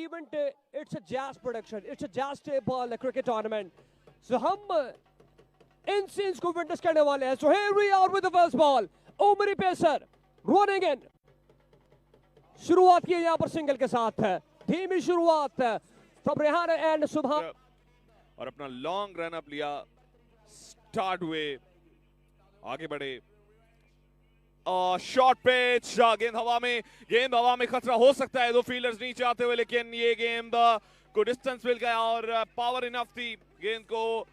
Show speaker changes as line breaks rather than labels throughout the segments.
event, it's a jazz production, it's a jazz tape ball cricket tournament. So हम इन scenes को witness करने वाले हैं. So here we are with the first ball. Umri pacer running in. शुरुआत की यहाँ पर सिंगल के साथ है. धीमी शुरुआत from रेहान and सुभान.
और अपना लॉन्ग रन अप लिया, स्टार्ट हुए, आगे बढ़े. शॉर्ट पिच, गेंद हवा में खतरा हो सकता है दो फील्डर्स नीचे आते हुए, लेकिन ये गेंद को डिस्टेंस मिल गया और पावर इनफ थी गेंद को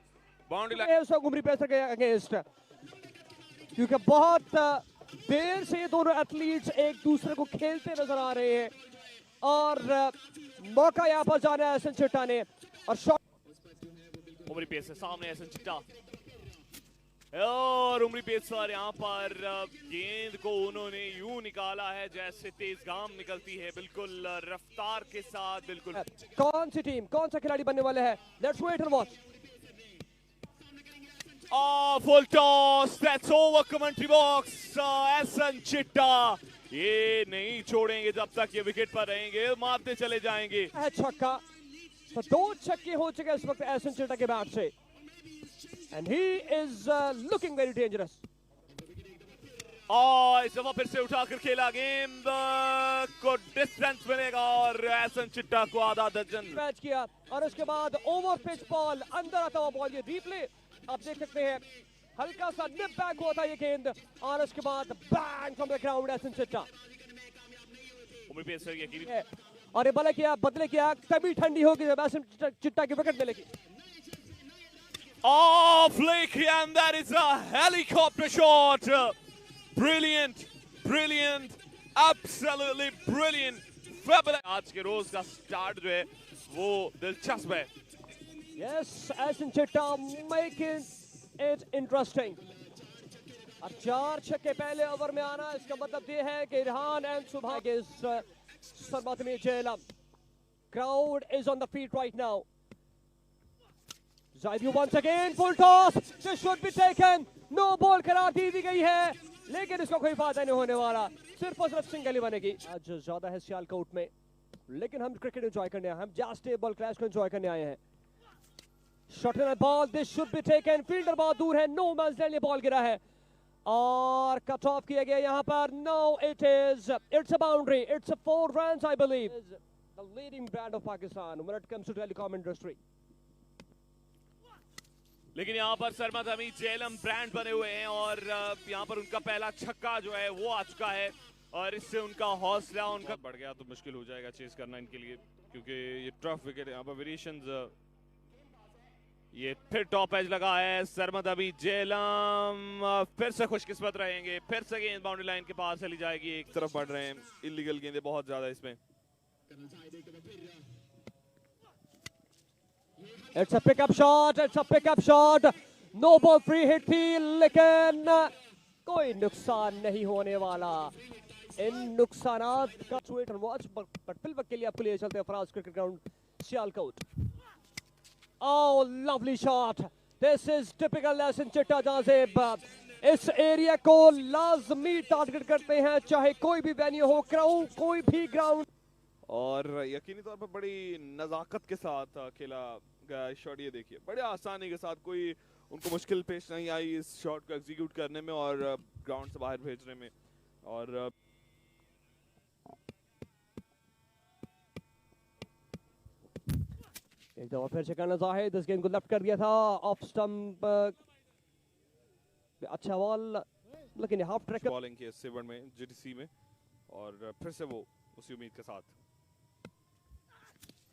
बाउंड्री लाइन.
उमरी पेसर के अगेंस्ट, क्योंकि बहुत देर से ये दोनों एथलीट्स एक दूसरे को खेलते नजर आ रहे हैं और मौका यहाँ पर जाना है एहसन चिट्टा ने. और शॉट
उमरी पेसर सामने, एहसन चिट्टा और उमरी पेसर यहाँ पर गेंद को उन्होंने यूं निकाला है जैसे तेज गाम निकलती है, बिल्कुल रफ्तार के साथ. बिल्कुल
कौन सी टीम, कौन सा खिलाड़ी बनने वाले हैं? Let's wait and watch.
Full toss, that's over commentary box. Ehsan Chitta ये नहीं छोड़ेंगे जब तक ये विकेट पर रहेंगे, मारते चले जाएंगे.
छक्का, तो 2 छक्के हो चुके इस वक्त एहसन चिट्टा के बैट से. And he is looking very dangerous.
इस दफा फिर से उठाकर खेला, गेंद को डिस्टेंस मिलेगा और एहसन चिट्टा को आधा दर्जन
मैच किया. और उसके बाद ओवर पिच बॉल, अंदर आता हुआ बॉल, ये रिप्ले आप देख सकते हैं, हल्का सा निप बैक हुआ था ये गेंद और उसके बाद bang from the ground Ehsan Chitta.
उमरी पेसर यकीनी
और ये बदले किया तभी ठंडी होगी जब एहसन चिट्टा की विकेट मिलेगी.
Flick, and that is a helicopter shot. Brilliant, absolutely brilliant. आज के रोज का स्टार्ट जो है वो दिलचस्प है.
Yes, एहसन चिट्टा making it interesting. और 4 छक्के पहले ओवर में आना, इसका मतलब ये है कि रेहान एंड सुभान के सरबत में Jhelum. Crowd is on the feet right now. Zaidu once again, full toss. This should be taken. No ball करार दी गई है, लेकिन इसका कोई फायदा नहीं होने वाला. सिर्फ और सिर्फ सिंगल ही बनेगी. आज ज्यादा है सियालकोट में, लेकिन हम क्रिकेट एंजॉय करने आए हैं, हम जस्ट टेबल क्लैश को एंजॉय करने आए हैं. Shot and ball, this should be taken. Fielder बहुत दूर है, नो मैच लैंड, बॉल गिरा है और कट ऑफ किया गया यहाँ पर. No, it's a boundary. It's a 4 runs I believe. The leading brand of Pakistan when it comes to telecom industry.
लेकिन यहाँ पर सरमद हमीद जेलम ब्रांड बने हुए हैं और यहाँ पर उनका पहला छक्का जो है वो आ चुका है और इससे उनका हौसला उनका बढ़ गया तो मुश्किल हो जाएगा चेस करना इनके लिए, क्योंकि ये टफ विकेट. यहाँ पर वेरिएशंस, ये फिर टॉप एज लगा है. सरमद हमीद जेलम फिर से खुशकिस्मत रहेंगे, फिर से गेंद बाउंड्री लाइन के पास चली जाएगी. एक तरफ बढ़ रहे हैं, इलीगल गेंदें बहुत ज्यादा इसमें.
It's a pickup shot. No ball, free hit थी, लेकिन कोई नुकसान नहीं होने वाला. इन नुकसानात का वेट एंड वॉच, बट फिल वक्त के लिए आपको लिए चलते हैं Faraz cricket ground Sialkot. Oh, lovely shot. This is typical Ehsan Chitta Jazeb. इस एरिया को लाजमी टारगेट करते हैं, चाहे कोई भी वेन्यू हो, कोई भी ग्राउंड.
और यकीनी तौर पर बड़ी नजाकत के साथ खेला गया शॉट. ये देखिए, बड़े आसानी के साथ, कोई उनको मुश्किल पेश नहीं आई इस शॉट को एग्जीक्यूट करने में और ग्राउंड से बाहर भेजने में. और
एक दफा फिर से करना जाहिद, इस गेंद को लेफ्ट कर दिया था ऑफ स्टंप. अच्छा बॉल, लेकिन हाफ ट्रैक
बॉलिंग की सिवर में, जीटीसी में, और फिर से वो उसी उम्मीद के साथ.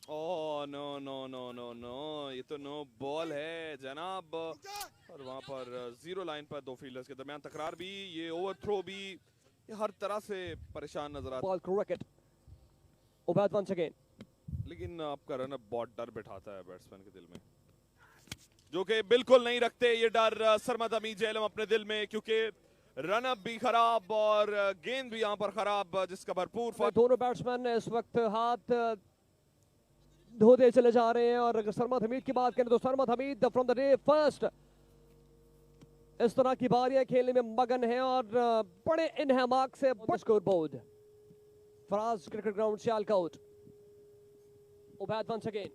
ओह नो, ये तो नो बॉल है जनाब. और वहां पर 0 लाइन पर 2 फील्डर्स के दरमियान तकरार भी, ये ओवर थ्रो भी, ये हर तरह से परेशान नजर आता है.
Ball cricket Obaid once again.
लेकिन आपका रन अप बहुत डर बैठाता है बैट्समैन के दिल में, जो कि बिल्कुल नहीं रखते ये डर सरमद हमीद जेलम अपने दिल में, क्योंकि रन अप भी खराब और गेंद भी यहाँ पर खराब, जिसका भरपूर.
दोनों बैट्समैन इस वक्त हाथ धोते चले जा रहे हैं. और अगर सरमद हमीद की बात करें तो Sarmad Hamid from the day first इस तरह की बारियां खेलने में मगन है और बड़े इनहमाक से score board Faraz cricket ground Sialkot. Obaid once again,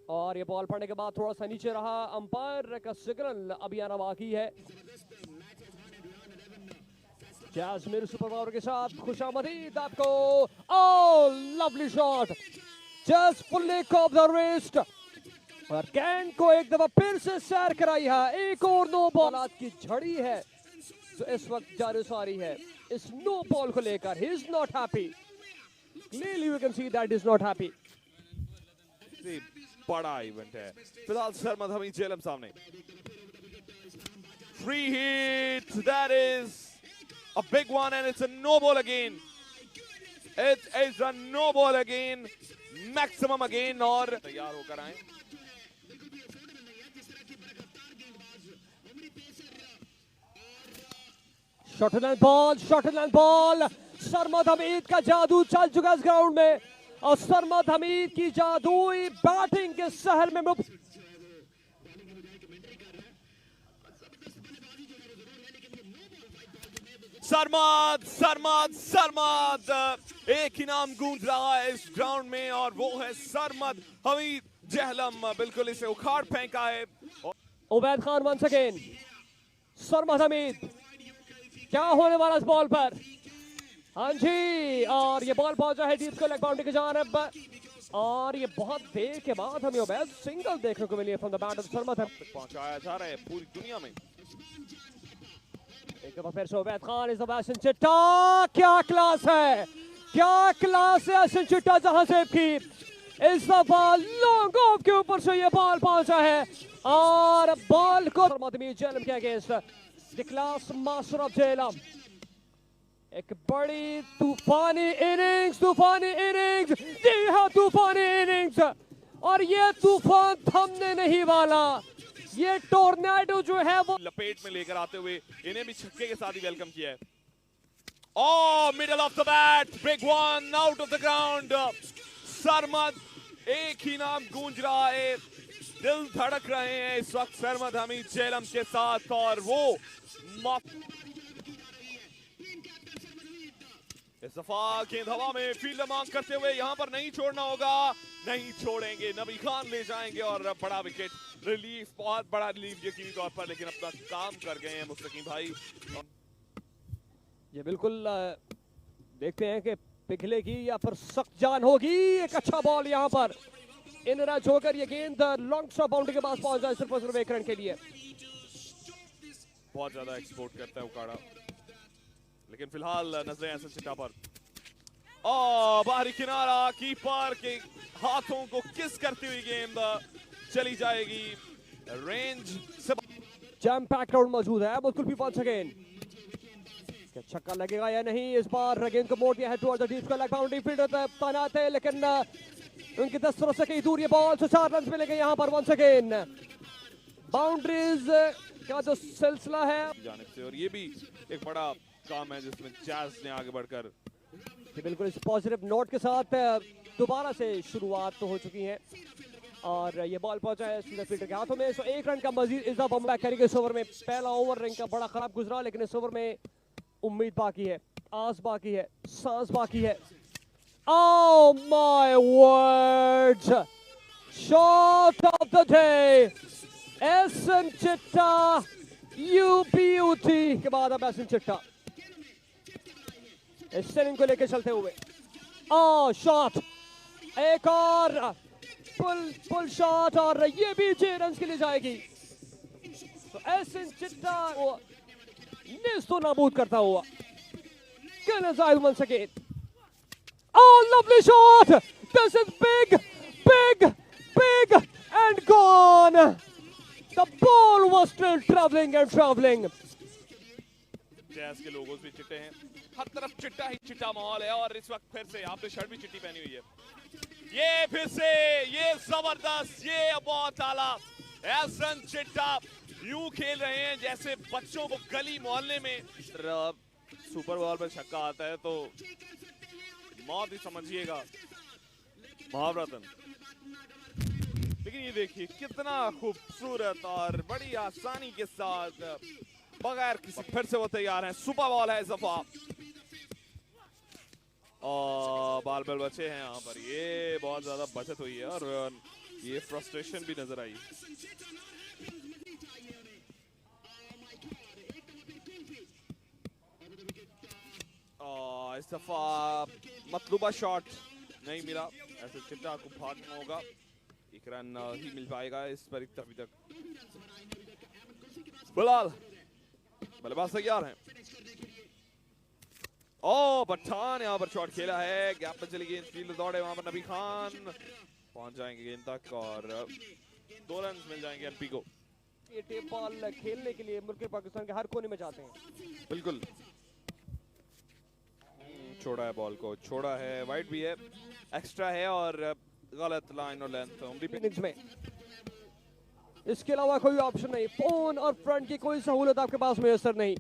और ये बॉल पड़ने के बाद थोड़ा सा नीचे रहा, अंपायर का सिग्नल अभी आना बाकी है। जैज मेरे सुपर पावर के साथ खुशामदीद आपको। ओह lovely shot, just pulling of the wrist, और कैन को एक दफा फिर से सैर कराई है। एक और नो बॉल आज की झड़ी है तो इस वक्त जारी सारी है इस नो बॉल को लेकर। He is not happy, clearly you can see that is not happy.
बड़ा इवेंट है फिलहाल सरमद हमीद जेलम सामने। Free hit, that is a big one and it's a no ball again. It is a no ball again, maximum again, और तैयार होकर आए।
शॉटलैंड ball, Sarmad Hamid का जादू चल चुका इस ग्राउंड में, और सरमद हमीद की जादुई बैटिंग के सहर में
सरमद एक ही नाम गूंज रहा है इस ग्राउंड में और वो है सरमद हमीद जहलम। बिल्कुल इसे उखाड़ फेंका है।
उबैद खान वंस अगेन, सरमद हमीद, क्या होने वाला इस बॉल पर? हाँ जी, और ये बॉल पहुंचा है डीप को लेग बाउंड्री की जानब, और ये बहुत देर के बाद हमें उबैद सिंगल देखने को मिली है from the bat of Sarmad.
पहुंचाया जा रहा है पूरी दुनिया में।
एक दफा फिर से उबैद खान, इस दफा हसन चिट्टा, क्या क्लास है, क्या क्लास है हसन चिट्टा जहां से की। इस दफा लॉन्ग ऑफ के ऊपर से ये बॉल पहुंचा है, और बॉल को सरमद हमीद जेलम के against the class master of Jhelum. एक बड़ी तूफानी इनिंग्स, जी हाँ तूफानी इनिंग्स, और ये तूफान थमने नहीं वाला। ये टोर्नेडो जो है वो
लपेट में लेकर आते हुए इन्हें भी छक्के के साथ ही वेलकम किया है। Oh middle of the bat, big one out of the ground. Sarmad, एक ही नाम गूंज रहा है, दिल धड़क रहे हैं इस वक्त सरमद हमीद जेलम के साथ, और वो इस दफा गेंद हवा में फील्डर मांग करते हुए यहाँ पर नहीं छोड़ना होगा, नहीं छोड़ेंगे, नबी खान ले जाएंगे और बड़ा विकेट रिलीफ, बहुत बड़ा रिलीफ यकीनी तौर पर, लेकिन अपना काम कर गए हैं मुस्तकीम भाई।
ये बिल्कुल देखते हैं कि पिघलेगी या फिर सख्त जान होगी। एक अच्छा बॉल यहाँ पर इन रन होकर ये गेंद लॉन्ग स्टॉप बाउंड्री के पास पहुंच जाए सिर्फ और सिर्फ एक रन के लिए।
बहुत ज्यादा एक्सपोर्ट करता है उकाड़ा, लेकिन फिलहाल नजरें हसन चिट्टा पर। बाहरी किनारा, कीपर के हाथों को किस करती हुई गेंद चली जाएगी रेंज से।
जैम पैक्ड राउंड मौजूद है, बिल्कुल भी वंस अगेन, क्या छक्का लगेगा या नहीं। इस बार गेंद को मोड़ दिया है टुवर्ड द डीप का लेग बाउंड्री, फील्डर तैनात है लेकिन उनकी 10 तरफ से कहीं दूर ये बॉल, तो 4 रन मिलेंगे यहाँ पर वंस अगेन। बाउंड्रीज का जो सिलसिला है
जाने से, और ये भी एक बड़ा काम है जिसमें जैज ने आगे बढ़कर
बिल्कुल इस पॉजिटिव नोट के साथ दोबारा से शुरुआत तो हो चुकी है, और ये बॉल पहुंचा है सीधा फील्डर के हाथों में। सो 1 रन का मजीद इजाफा बैक करेंगे इस ओवर में। पहला ओवर रिंग का बड़ा खराब गुजरा, लेकिन इस ओवर में उम्मीद बाकी है, आस बाकी है, सांस बाकी है। Oh my words! Shot of the day, एसन चिट्टा, you beauty के बाद अब एसन चिट्टा इस इनिंग को लेकर चलते हुए। शॉट, एक और पुल शॉट, और ये भी 6 रन के लिए जाएगी। तो एसन चिट्टा को निस्तो नाबूद करता हुआ once again. Oh, lovely shot! This is big, and gone. The ball was still traveling and traveling.
Jazz के लोगों भी चिट्टे हैं, हर तरफ चिट्टा ही चिट्टा माहौल है, और इस वक्त फिर से आपने शर्ट भी चिट्टी पहनी हुई है। ये फिर से, ये जबरदस्त, ये बहुत आला, एहसन चिट्टा यूं खेल रहे हैं जैसे बच्चों को गली मोहल्ले में सुपर बॉल पे छक्का आता है तो मौत ही समझिएगा महावरतन। लेकिन ये देखिए कितना खूबसूरत और बड़ी आसानी के साथ बगैर किसी, फिर से वो तैयार है, सुपर बॉल है इस दफा। और बाल बाल बचे हैं यहाँ पर, ये बहुत ज्यादा बचत हुई है और ये फ्रस्ट्रेशन भी नजर आई। इस दफा मतलूबा शॉट नहीं मिला, ऐसे चिट्टा को भागना होगा, एक रन ही मिल पाएगा इस पर अभी तक। बिलाल बल्लेबाज तैयार हैं। ओ पठान यहाँ पर शॉट खेला है, गैप में चली गेंद, फील्ड दौड़े वहां पर नबी खान, पहुंच जाएंगे गेंद तक और 2 रन मिल जाएंगे एमपी को।
ये टेप बॉल खेलने के लिए मुल्क पाकिस्तान के हर कोने में जाते हैं।
बिल्कुल छोड़ा है बॉल को, छोड़ा है, वाइड भी है, एक्स्ट्रा है और गलत लाइन और लेंथ
इनिंग्स में। इसके अलावा कोई ऑप्शन नहीं, फोन और फ्रंट की कोई सहूलत आपके पास मैसर नहीं।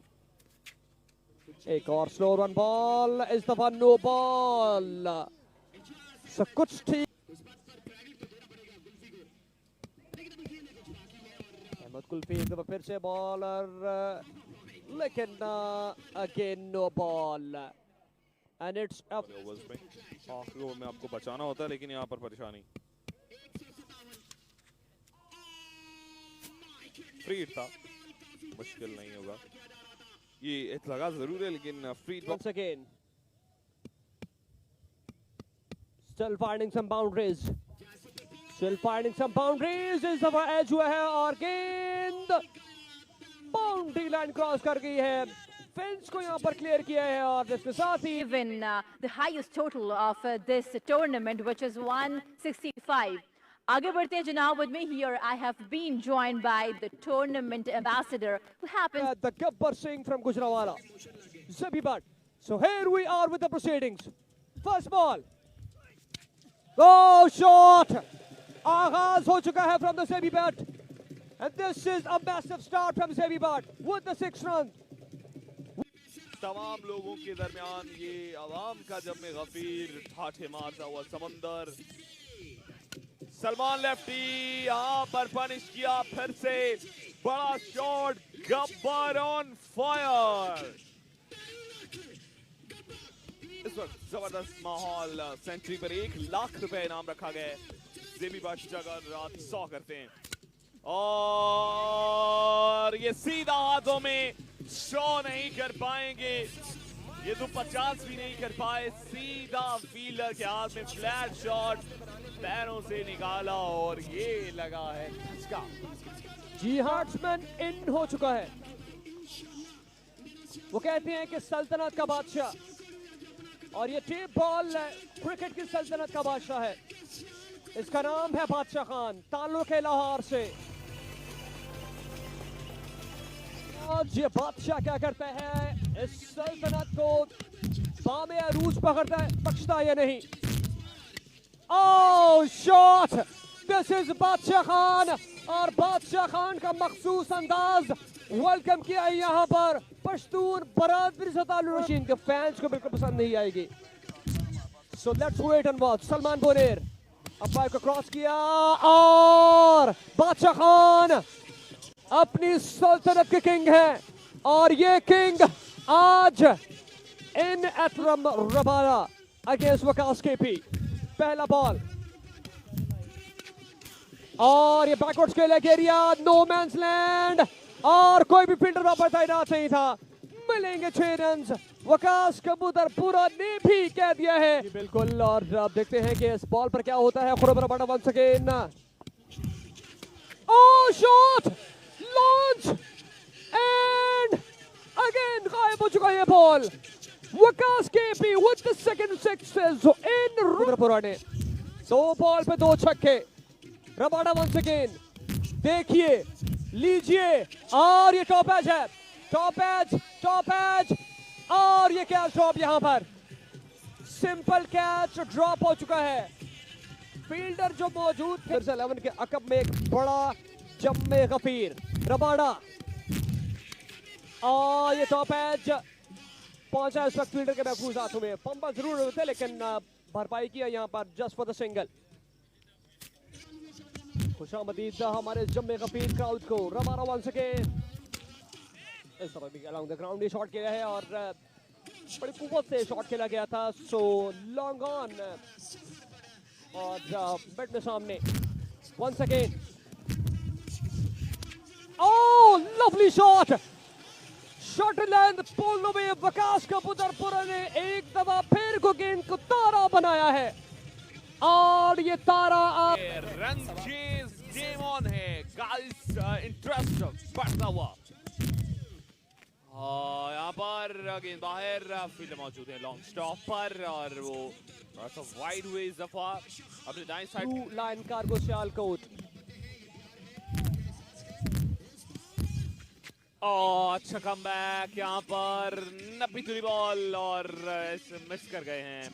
एक और स्लो रन बॉल, इस दफा नो बॉल, सब कुछ ठीक। अहमद कुल्फी एक दफा फिर से बॉलर, लेकिन again no ball and it's up.
Overs में आखिरी ओवर में आपको बचाना होता है, लेकिन यहाँ पर परेशानी। फ्री हिट था, मुश्किल नहीं होगा, ये लगा जरूर है लेकिन free.
Once again, still finding some boundaries, still finding some boundaries। इस दफा एज हुआ है और गेंद बाउंड्री लाइन क्रॉस कर गई है, फेंस को यहाँ पर क्लियर किया है और इसके साथ ही
Even the highest total of this tournament, which is 165. आगे बढ़ते हैं जनाब, with me here I have been joined by the tournament ambassador who happens
the Gabbar Singh from Gujranwala, Zabi Bhatt. So here we are with the proceedings. First ball, go shot, आगाज हो चुका है from the Zabi Bhatt, and this is a massive start from Zabi Bhatt with the 6 runs.
तमाम लोगों के दरमियान ये आवाम का जब में गफीर ठाठे मारता हुआ समंदर। सलमान लेफ्टी यहाँ पर पनिश किया, फिर से बड़ा शॉट, गब्बर ऑन फायर। इस वक्त जबरदस्त माहौल, सेंचुरी पर 1 लाख रुपए इनाम रखा गया है। ज़ेबी भट्ट जगह रात 100 करते हैं और ये सीधा हाथों में 100 नहीं कर पाएंगे, ये तो 50 भी नहीं कर पाए, सीधा फील्डर के हाथ में फ्लैट शॉट, पैरों से निकाला और ये लगा है झटका।
जी हार्ट्समैन इन हो चुका है। वो कहते हैं कि सल्तनत का बादशाह, और ये टेप बॉल क्रिकेट की सल्तनत का बादशाह है। इसका नाम है बादशाह खान, ताल्लुक है लाहौर से। आज ये बादशाह क्या करता है, इस सल्तनत को बामे अरूज पकड़ता है, बख्शता या नहीं। Oh shot! This is बादशाह खान, और बादशाह खान का मखसूस अंदाज वेलकम किया है यहाँ पर पश्तून बरादरी से ताल्लुक इनके फैंस को बिल्कुल पसंद नहीं आएगी। So let's wait and watch। Salman Bonner umpire को क्रॉस किया और बादशाह खान अपनी सल्तनत के किंग हैं, और ये किंग आज इन एथरम रबाड़ा अगेंस्ट वकास केपी। पहला बॉल और ये backward scale area, no man's land, और कोई भी फील्डर वहां पर तैनात नहीं था। मिलेंगे 6 रन, वकास कबूतरपुरा ने भी कह दिया है बिल्कुल। और अब देखते हैं कि इस बॉल पर क्या होता है। खुरब Rabada once again, oh shot, launch and again गायब हो चुका है ball. Waqas KP with the second sixes in Rudrapura ने 2 बॉल पे 2 छक्के। रबाड़ा वंस अगेन, देखिए, लीजिए, और ये टॉप एज है, टॉप एज, और ये कैच ड्रॉप यहाँ पर, सिंपल कैच ड्रॉप हो चुका है। फील्डर जो मौजूद थे 11 के अकब में एक बड़ा जम्मे गफीर रबाड़ा, और ये टॉप एज पहुंचा इस वक्त फील्डर के महफूज हाथों में। पंपा जरूर होते लेकिन भरपाई किया यहाँ पर जस्ट फॉर द सिंगल। खुशामदीद हमारे जम्मे गफीर क्राउड को। रबाड़ा वंस अगेन, इस तरह भी अलाउंग द ग्राउंड ये शॉट किया है और बड़ी कुव्वत से शॉट खेला गया था, सो लॉन्ग ऑन और बेट में सामने once again. Oh lovely shot, short length pull away. Waqas Kabutarpura ने एक दफा फिर को गेंद को तारा बनाया है और ये तारा
रन चेज गेम ऑन है गाइस, इंटरेस्ट बढ़ता हुआ। यहाँ पर गेंद बाहर, फील्डर मौजूद है लॉन्ग स्टॉप पर और वो वाइड हुए इस दफा अपने दाएं साइड
लाइन कार्गो सियालकोट।
अच्छा कमबैक यहाँ पर, 90 तुरी बॉल और मिस कर गए हैं।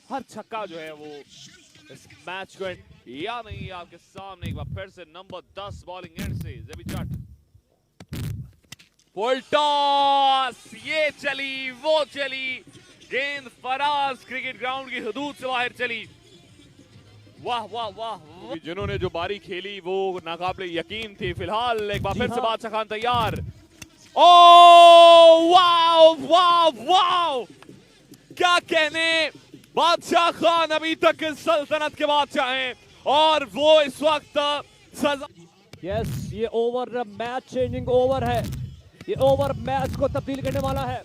हर छक्का जो है वो इस मैच को या नहीं। आपके सामने एक बार फिर से नंबर 10 बॉलिंग एंड से जेबी जट। फुल टॉस, ये चली वो चली, गेंद फराज क्रिकेट ग्राउंड की हदूद से बाहर चली। वाह वाह वाह, जिन्होंने जो बारी खेली वो नाकाबिले यकीन थी। फिलहाल एक बार फिर से बादशाह खान तैयार। ओ वाओ वाओ वाओ, क्या कहने, बादशाह खान अभी तक सल्तनत के बादशाह हैं और वो इस वक्त सजा।
यस, ये ओवर मैच चेंजिंग ओवर है, ये ओवर मैच को तब्दील करने वाला है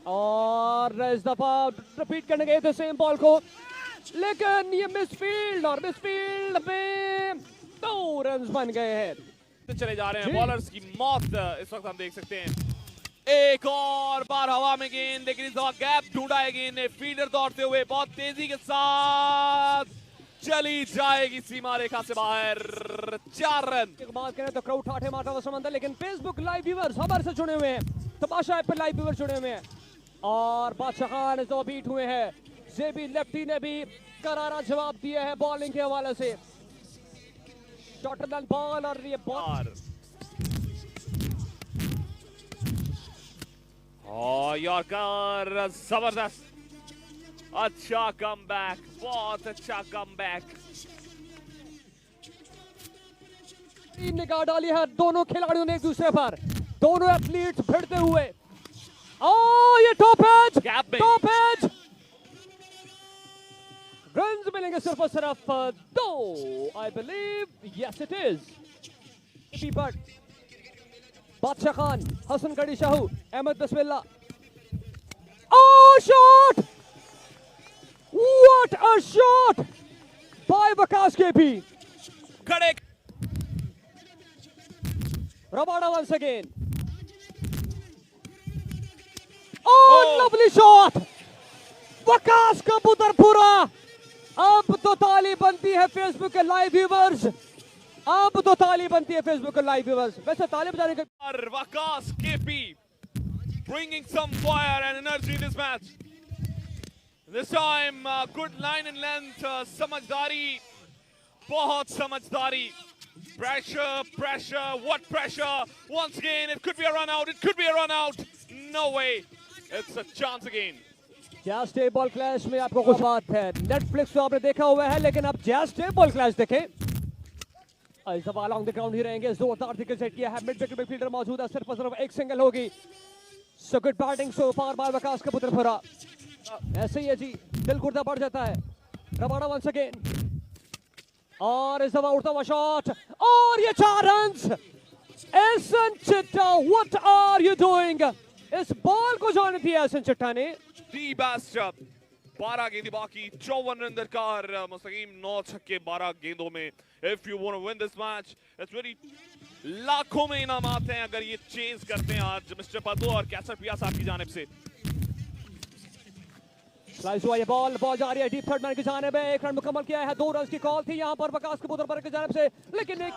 और इस दफा रिपीट करने गए थे सेम बॉल को, लेकिन ये मिसफील्ड और मिसफील्ड में 2 रन बन गए हैं।
चले जा रहे हैं बॉलर्स की मौत इस वक्त हम देख सकते हैं। एक और बार हवा में गेंद, लेकिन इस दफा गैप ढूंढा है गेंद ने। फील्डर दौड़ते हुए बहुत तेजी के साथ चली जाएगी सीमा रेखा से बाहर, 4 रन।
बात करें तो क्राउड ठाठे मारता हुआ समंदर, लेकिन फेसबुक लाइव व्यूअर्स हमारे से जुड़े हुए हैं, तमाशा ऐप पे लाइव व्यूअर्स जुड़े हुए हैं और बादशाह खान इस दफा बीट हुए हैं। जेबी लेफ्टी ने भी करारा जवाब दिया है बॉलिंग के हवाले से। शॉर्टर देन बॉल और ये बॉल
यॉर्कर जबरदस्त, अच्छा कमबैक, बहुत अच्छा कमबैक।
निगाह डाली है दोनों खिलाड़ियों ने एक दूसरे पर, दोनों एथलीट्स भिड़ते हुए। ओ ये top edge, top edge, runs मिलेंगे सिर्फ और सिर्फ 2, I believe, yes it is. But Badshah Khan, Hasan Garhi Shahu, Ahmad Bismillah. Oh shot, what a shot by Waqas KP.
खड़े
Rabada once again. Oh lovely shot, Waqas Kabutarpura. अब तो ताली बनती है फेसबुक के लाइव व्यूअर्स, अब तो ताली बनती है फेसबुक के लाइव व्यूअर्स। वैसे ताली बजाने के
Waqas KP bringing some fire and energy in this match. This time good line and length, समझदारी, बहुत समझदारी। Pressure, what pressure? Once again, it could be a run out, it could be a run out. No way, it's a chance again.
Jazz tape ball clash में आपको कुछ बात है, Netflix तो आपने देखा हुआ है, लेकिन आप जैज़ टेप बॉल क्लैश देखें। इस दफा अलॉन्ग द ग्राउंड ही रहेंगे, जोरदार विकेट सेट किया है, मिड विकेट में फील्डर मौजूद है, सिर्फ और सिर्फ एक सिंगल होगी। सो गुड बैटिंग सो फार बाय वकास कबूतरपुरा। ऐसे ही है जी, दिल गुर्दा बढ़ जाता है। रबाडा वंस अगेन और इस दफा उड़ता हुआ शॉट और ये 4 रन्स। एहसन चिट्टा, व्हाट आर यू डूइंग? इस बॉल को जाने दिया एहसन चिट्टा ने।
डी बास्टर, 12 गेंदें बाकी, 54 रन दरकार, मुस्तकीम 9 छक्के 12 गेंदों में। If you want to win this match, it's very लाखों में इनाम आते हैं अगर ये चेज करते हैं आज मिस्टर पद्दू और कैसर पिया साहब की जानिब से।
स्लाइस हुआ ये बॉल जा रही है डीप थर्ड मैन की जानिब, 1 रन मुकम्मल किया है, 2 रन की कॉल थी यहाँ पर वकास कबूतरपुरा की जानिब से, लेकिन एक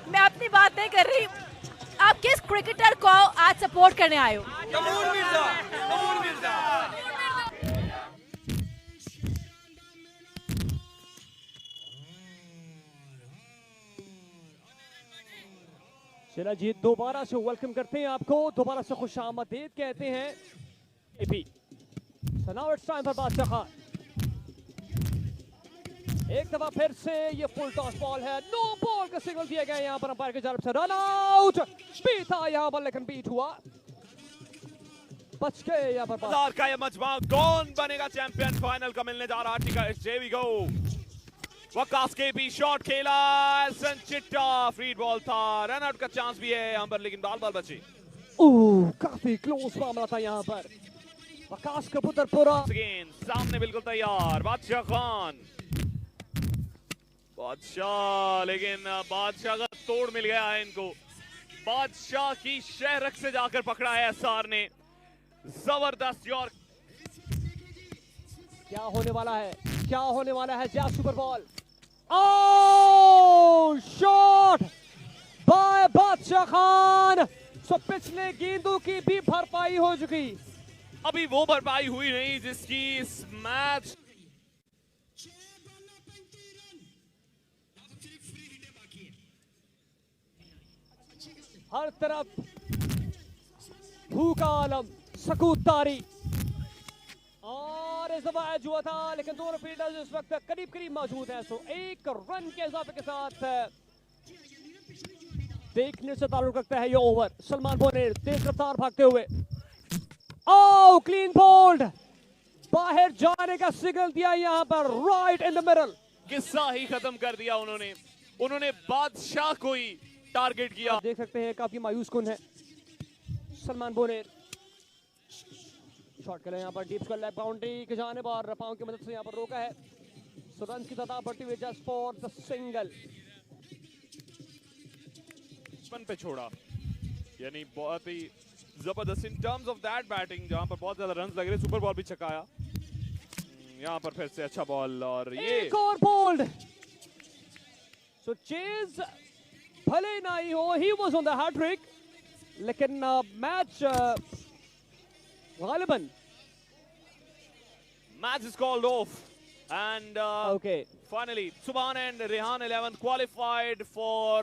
मैं अपनी बात नहीं कर रही। आप किस क्रिकेटर को आज सपोर्ट करने आए हो?
तैमूर मिर्जा।
चला जी, दोबारा से वेलकम करते हैं आपको, दोबारा से खुशामदीद कहते हैं। So now it's time for बादशाह खान। एक दफा फिर से ये फुल टॉस बॉल है, नो बॉल का सिग्नल दिया गया यहाँ पर अंपायर की तरफ से, रन आउट भी था यहाँ पर लेकिन बीट हुआ, बच गए यहाँ पर।
बाजार का ये मजमा, कौन बनेगा चैंपियन, फाइनल का मिलने जा रहा ticket. Here we go, Waqas के भी शॉट खेला, संचिट्टा फ्री बॉल था, रन आउट का चांस भी है यहाँ पर, लेकिन बाल बची।
काफी क्लोज मामला था यहाँ पर। वकास कबूतरपुरा
सामने बिल्कुल तैयार, बादशाह खान, बादशाह, लेकिन बादशाह का तोड़ मिल गया है इनको। बादशाह की शहरक से जाकर पकड़ा है एसआर ने, जबरदस्त यॉर्क।
क्या होने वाला है, क्या होने वाला है? जैज super ball, oh shot by Badshah Khan. सो पिछले गेंदों की भी भरपाई हो चुकी,
अभी वो भरपाई हुई नहीं जिसकी इस मैच
हर तरफ भूखा आलम, सकूत तारी, और इस दफा एज हुआ था, लेकिन दोनों फील्डर्स इस वक्त करीब करीब मौजूद हैं। सो एक रन के इजाफे के साथ देखने से ताल्लुक रखता है ये ओवर। सलमान बोनेर तेज रफ्तार भागते हुए, ओ क्लीन बोल्ड, बाहर जाने का सिग्नल दिया यहाँ पर, राइट इन द मिडल।
किस्सा ही खत्म कर दिया उन्होंने बादशाह को ही टारगेट किया।
आप देख सकते हैं काफी मायूस कुन है सलमान बोनेर। शॉट के लिए यहाँ पर डीप स्क्वायर लेफ्ट बाउंड्री की जानिब और पांव की मदद से यहाँ पर रोका है। सो रन की तादाद बढ़ती हुई जस्ट फॉर द सिंगल।
पे छोड़ा, यानी बहुत ही जबरदस्त in terms of that batting, जहां पर बहुत ज्यादा रन लग रहे। सुपर बॉल भी छकाया यहाँ पर, फिर से अच्छा बॉल, और ये
एक और बोल्ड। सो चेज भले ना ही हो, he was on the hat-trick, लेकिन मैच गालिबन
match is called off, and
okay.
finally Subhan and Rehan 11 qualified for